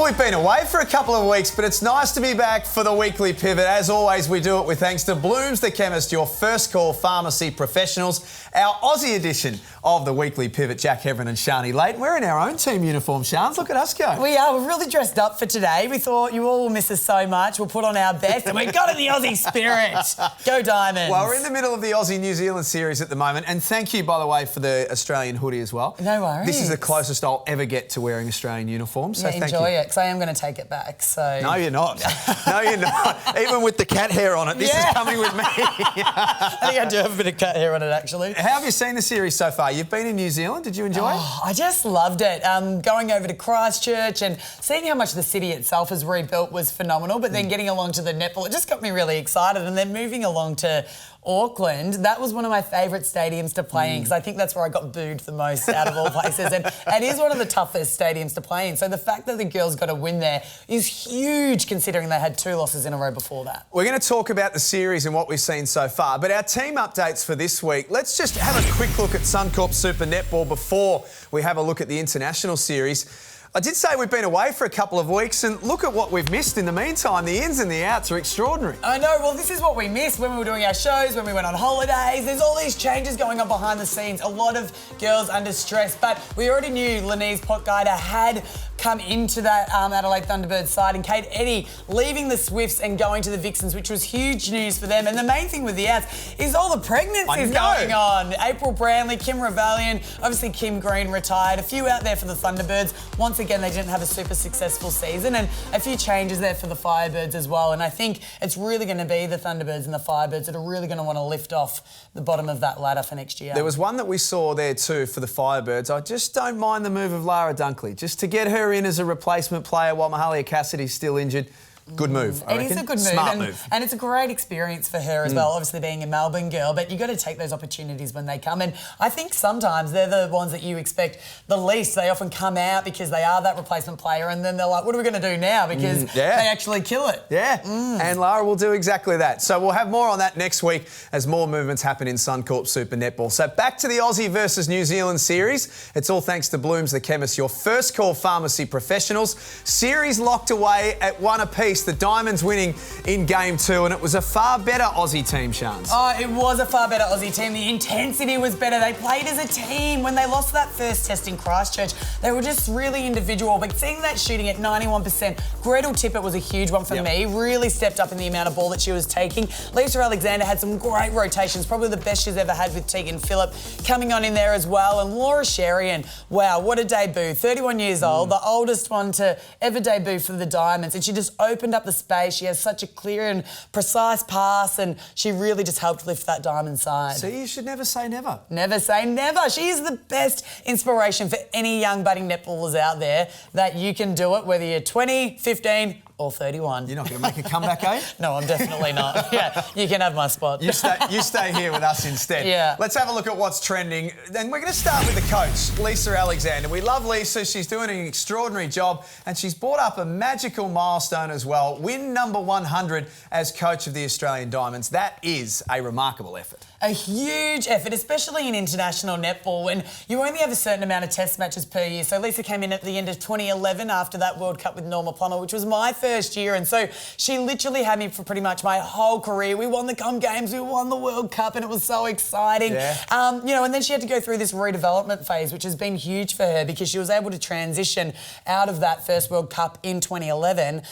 we've been away for a couple of weeks, but it's nice to be back for the weekly pivot. As always, we do it with thanks to Blooms the Chemist, your first call pharmacy professionals. Our Aussie edition of the weekly pivot, Jack Heverin and Sharni Layton. We're in our own team uniform, Sharns. Look at us go. We are. We're really dressed up for today. We thought you all will miss us so much. We'll put on our best and we got in the Aussie spirit. Go Diamonds. Well, we're in the middle of the Aussie-New Zealand series at the moment, and thank you, by the way, for the Australian hoodie as well. No worries. This is the closest I'll ever get to wearing Australian uniform, so thank you. Enjoy it, because I am going to take it back. So No, you're not. No, you're not. Even with the cat hair on it, this is coming with me. I think I do have a bit of cat hair on it, actually. How have you seen the series so far? You've been in New Zealand. Did you enjoy it? I just loved it. Going over to Christchurch and seeing how much the city itself has rebuilt was phenomenal, but then getting along to the netball, it just got me really excited. And then moving along to Auckland, that was one of my favourite stadiums to play in, because I think that's where I got booed the most out of all places. And it is one of the toughest stadiums to play in. So the fact that the girls got a win there is huge, considering they had 2 losses in a row before that. We're going to talk about the series and what we've seen so far, but our team updates for this week, let's just have a quick look at Suncorp Super Netball before we have a look at the international series. I did say we've been away for a couple of weeks, and look at what we've missed in the meantime. The ins and the outs are extraordinary. I know. Well, this is what we missed when we were doing our shows, when we went on holidays. There's all these changes going on behind the scenes. A lot of girls under stress, but we already knew Lenise Potgieter had come into that Adelaide Thunderbirds side, and Kate Eddy leaving the Swifts and going to the Vixens, which was huge news for them. And the main thing with the outs is all the pregnancies going on. April Branley, Kim Ravallion, obviously Kim Green retired, a few out there for the Thunderbirds. Once again, they didn't have a super successful season, and a few changes there for the Firebirds as well. And I think it's really going to be the Thunderbirds and the Firebirds that are really going to want to lift off the bottom of that ladder for next year. There was one that we saw there too for the Firebirds. I just don't mind the move of Lara Dunkley, just to get her in as a replacement player while Mahalia Cassidy's still injured. Good move, I reckon. It is a good move. Smart move. And it's a great experience for her as well, obviously being a Melbourne girl, but you've got to take those opportunities when they come. And I think sometimes they're the ones that you expect the least. They often come out because they are that replacement player, and then they're like, what are we going to do now? Because they actually kill it. Yeah, and Lara will do exactly that. So we'll have more on that next week as more movements happen in Suncorp Super Netball. So back to the Aussie versus New Zealand series. It's all thanks to Blooms the Chemist, your first call pharmacy professionals. Series locked away at 1 apiece. The Diamonds winning in Game 2, and it was a far better Aussie team, Sharns. Oh, it was a far better Aussie team. The intensity was better. They played as a team. When they lost that first test in Christchurch, they were just really individual. But seeing that shooting at 91%, Gretel Tippett was a huge one for me. Really stepped up in the amount of ball that she was taking. Lisa Alexander had some great rotations, probably the best she's ever had with Tegan Phillip coming on in there as well. And Laura Sherian, wow, what a debut. 31 years old, the oldest one to ever debut for the Diamonds. And she just opened up the space. She has such a clear and precise pass, and she really just helped lift that Diamond side. So you should never say never. Never say never. She is the best inspiration for any young budding netballers out there, that you can do it, whether you're 20, 15 or 31. You're not going to make a comeback, eh? No, I'm definitely not. Yeah, you can have my spot. You stay here with us instead. Yeah. Let's have a look at what's trending. Then we're going to start with the coach, Lisa Alexander. We love Lisa. She's doing an extraordinary job, and she's brought up a magical milestone as well. Win number 100 as coach of the Australian Diamonds. That is a remarkable effort. A huge effort, especially in international netball, when you only have a certain amount of test matches per year. So Lisa came in at the end of 2011 after that World Cup with Norma Plummer, which was my first year. And so she literally had me for pretty much my whole career. We won the Com Games, we won the World Cup, and it was so exciting. Yeah. You know, and then she had to go through this redevelopment phase, which has been huge for her, because she was able to transition out of that first World Cup in 2011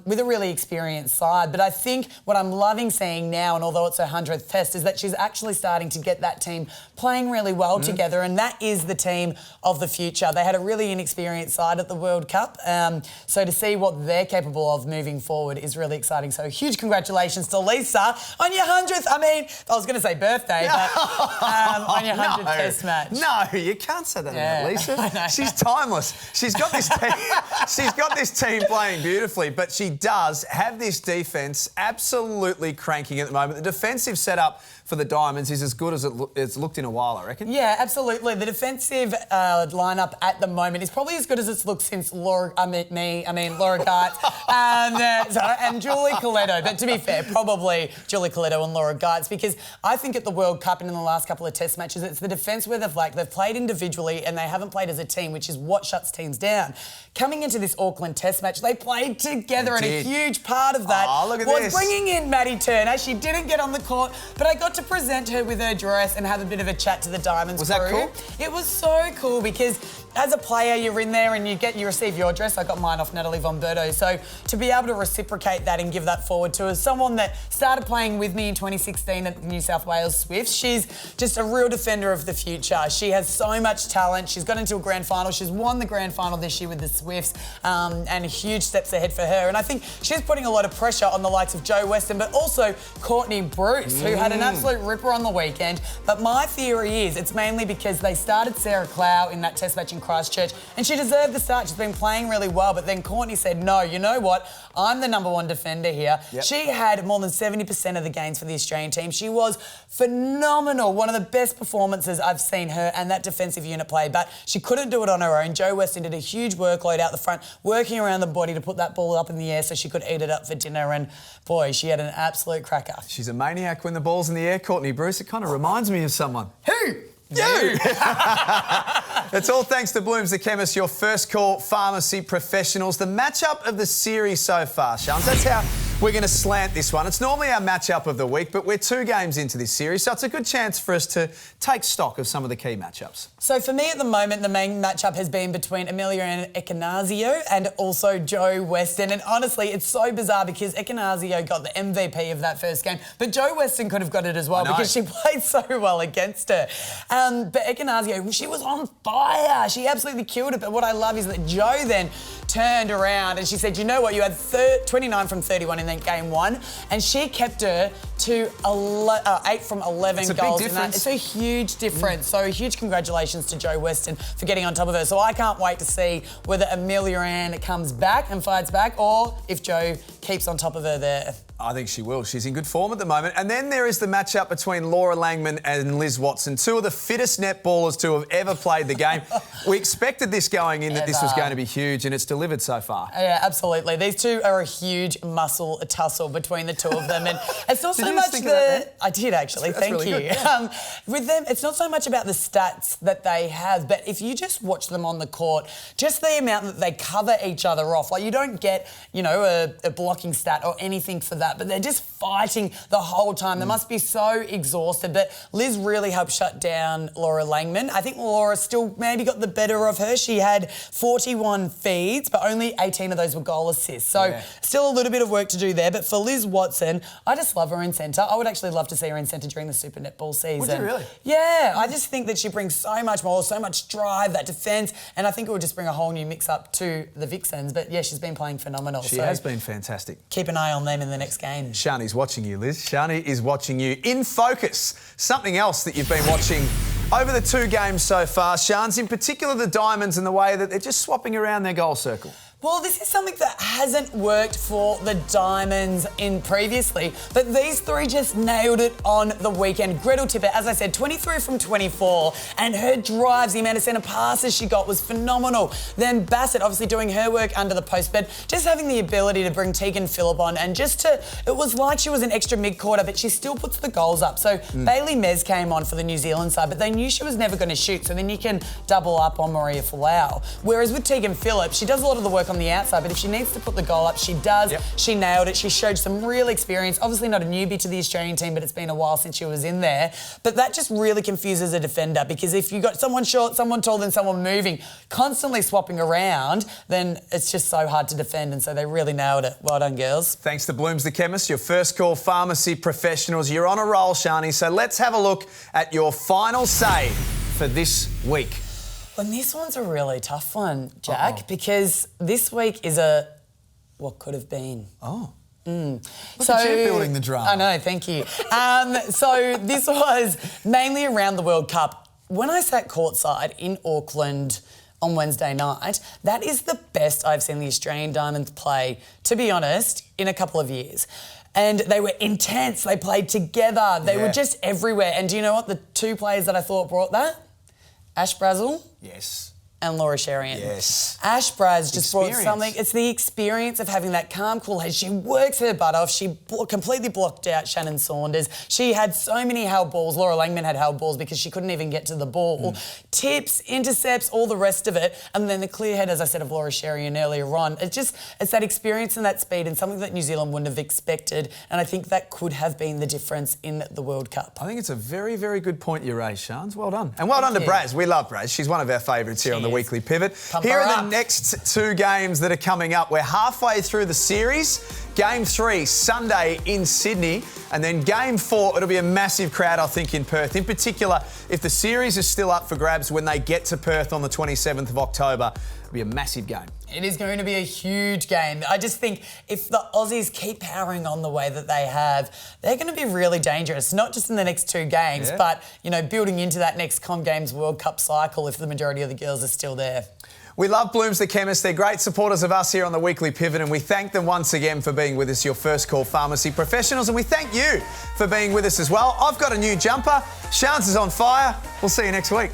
with a really experienced side. But I think what I'm loving seeing now, and although it's her 100th test, is that she's actually starting to get that team playing really well together, and that is the team of the future. They had a really inexperienced side at the World Cup, so to see what they're capable of moving forward is really exciting. So huge congratulations to Lisa on your 100th, I mean, I was going to say birthday, but on your 100th test match. No, you can't say that about Lisa. She's timeless. She's got this team, she's got this team playing beautifully, but she does have this defence absolutely cranking at the moment. The defensive setup for the Diamonds is as good as it's looked in a while, I reckon. Yeah, absolutely. The defensive lineup at the moment is probably as good as it's looked since Laura Geitz and Julie Coletto. But to be fair, probably Julie Coletto and Laura Geitz, because I think at the World Cup and in the last couple of Test matches, it's the defence where they've played individually and they haven't played as a team, which is what shuts teams down. Coming into this Auckland Test match, they played together, and a huge part of that was bringing in Maddie Turner. She didn't get on the court, but I got to present her with her dress and have a bit of a chat to the Diamonds crew. Was that cool? It was so cool because as a player, you're in there and you receive your dress. I got mine off Natalie Von Berto. So to be able to reciprocate that and give that forward to as someone that started playing with me in 2016 at the New South Wales Swifts, she's just a real defender of the future. She has so much talent. She's got into a grand final. She's won the grand final this year with the Swifts, and huge steps ahead for her. And I think she's putting a lot of pressure on the likes of Jo Weston, but also Courtney Bruce, who had an absolute ripper on the weekend. But my theory is it's mainly because they started Sarah Clow in that Test match in Christchurch, and she deserved the start. She's been playing really well, but then Courtney said, no, you know what? I'm the number one defender here. Yep. She had more than 70% of the gains for the Australian team. She was phenomenal. One of the best performances I've seen her and that defensive unit play, but she couldn't do it on her own. Jo Weston did a huge workload out the front, working around the body to put that ball up in the air so she could eat it up for dinner, and boy, she had an absolute cracker. She's a maniac when the ball's in the air, Courtney Bruce. It kind of reminds me of someone. Who? You! It's all thanks to Blooms the Chemist, your first call pharmacy professionals. The matchup of the series so far, Shams, that's how we're going to slant this one. It's normally our matchup of the week, but we're 2 games into this series, so it's a good chance for us to take stock of some of the key matchups. So for me at the moment, the main matchup has been between Ameliaranne Ekenasio and also Jo Weston. And honestly, it's so bizarre because Ekenasio got the MVP of that first game, but Jo Weston could have got it as well because she played so well against her. But Ekenasio, she was on fire. She absolutely killed it. But what I love is that Jo then turned around and she said, you know what, you had 29 from 31 in that game 1, and she kept her to 8 from 11 goals in that. It's a huge difference. So huge congratulations to Jo Weston for getting on top of her. So I can't wait to see whether Ameliaranne comes back and fights back, or if Jo keeps on top of her there. I think she will. She's in good form at the moment. And then there is the matchup between Laura Langman and Liz Watson, 2 of the fittest netballers to have ever played the game. We expected this going in, that this was going to be huge, and it's delivered so far. Yeah, absolutely. These 2 are a huge muscle tussle between the 2 of them. And it's not so much I did, actually. Thank really you. Good, yeah. With them, it's not so much about the stats that they have, but if you just watch them on the court, just the amount that they cover each other off. Like, you don't get, a blocking stat or anything for that, but they're just fighting the whole time. They must be so exhausted. But Liz really helped shut down Laura Langman. I think Laura still maybe got the better of her. She had 41 feeds, but only 18 of those were goal assists. So still a little bit of work to do there. But for Liz Watson, I just love her in centre. I would actually love to see her in centre during the Super Netball season. Would you really? Yeah, I just think that she brings so much more, so much drive, that defence, and I think it would just bring a whole new mix-up to the Vixens. But yeah, she's been playing phenomenal. She has been fantastic. Keep an eye on them in the next game. Sharni's watching you, Liz. Sharni is watching you. In focus, something else that you've been watching over the 2 games so far, Shans, in particular the Diamonds and the way that they're just swapping around their goal circle. Well, this is something that hasn't worked for the Diamonds in previously, but these 3 just nailed it on the weekend. Gretel Tippett, as I said, 23 from 24, and her drives, the amount of centre passes she got was phenomenal. Then Bassett obviously doing her work under the post, but just having the ability to bring Tegan Phillip on and it was like she was an extra mid-quarter, but she still puts the goals up. So Bailey Mez came on for the New Zealand side, but they knew she was never going to shoot, so then you can double up on Maria Folau. Whereas with Tegan Phillip, she does a lot of the work on the outside, but if she needs to put the goal up, she does. She nailed it. She showed some real experience. Obviously not a newbie to the Australian team, but it's been a while since she was in there. But that just really confuses a defender, because if you've got someone short, someone tall, then someone moving, constantly swapping around, then it's just so hard to defend, and so they really nailed it. Well done, girls. Thanks to Blooms the Chemist, your first call pharmacy professionals. You're on a roll, Sharni, so let's have a look at your final say for this week. And this one's a really tough one, Jack, because this week is what could have been. Look at you building the drama. I know, thank you. So this was mainly around the World Cup. When I sat courtside in Auckland on Wednesday night, that is the best I've seen the Australian Diamonds play, to be honest, in a couple of years. and they were intense. They played together. They were Yeah. just everywhere. And do you know what? The two players that I thought brought that? Ash Brazel Yes. and Laura Sherian. Yes. Ash Braz just brought Experience. something. It's the experience of having that calm, cool head. She works her butt off. She completely blocked out Shannon Saunders. She had so many held balls. Laura Langman had held balls because she couldn't even get to the ball. Tips, intercepts, all the rest of it. And then the clear head, as I said, of Laura Sherian earlier on. It's that experience and that speed and something that New Zealand wouldn't have expected. And I think that could have been the difference in the World Cup. I think it's a very, very good point you raised, Shans. Well done. And well done to you. Braz. We love Braz. She's one of our favourites here on the is. Weekly Pivot. Pump Here her are up. the next two games that are coming up. We're halfway through the series. Game 3, Sunday in Sydney. And then Game 4, it'll be a massive crowd, I think, in Perth. In particular, if the series is still up for grabs when they get to Perth on the 27th of October, it'll be a massive game. It is going to be a huge game. I just think if the Aussies keep powering on the way that they have, they're going to be really dangerous, not just in the next two games, but, you know, building into that next Com Games World Cup cycle if the majority of the girls are still there. We love Blooms the Chemist. They're great supporters of us here on the Weekly Pivot, and we thank them once again for being with us, your first call pharmacy professionals, and we thank you for being with us as well. I've got a new jumper. Shans is on fire. We'll see you next week.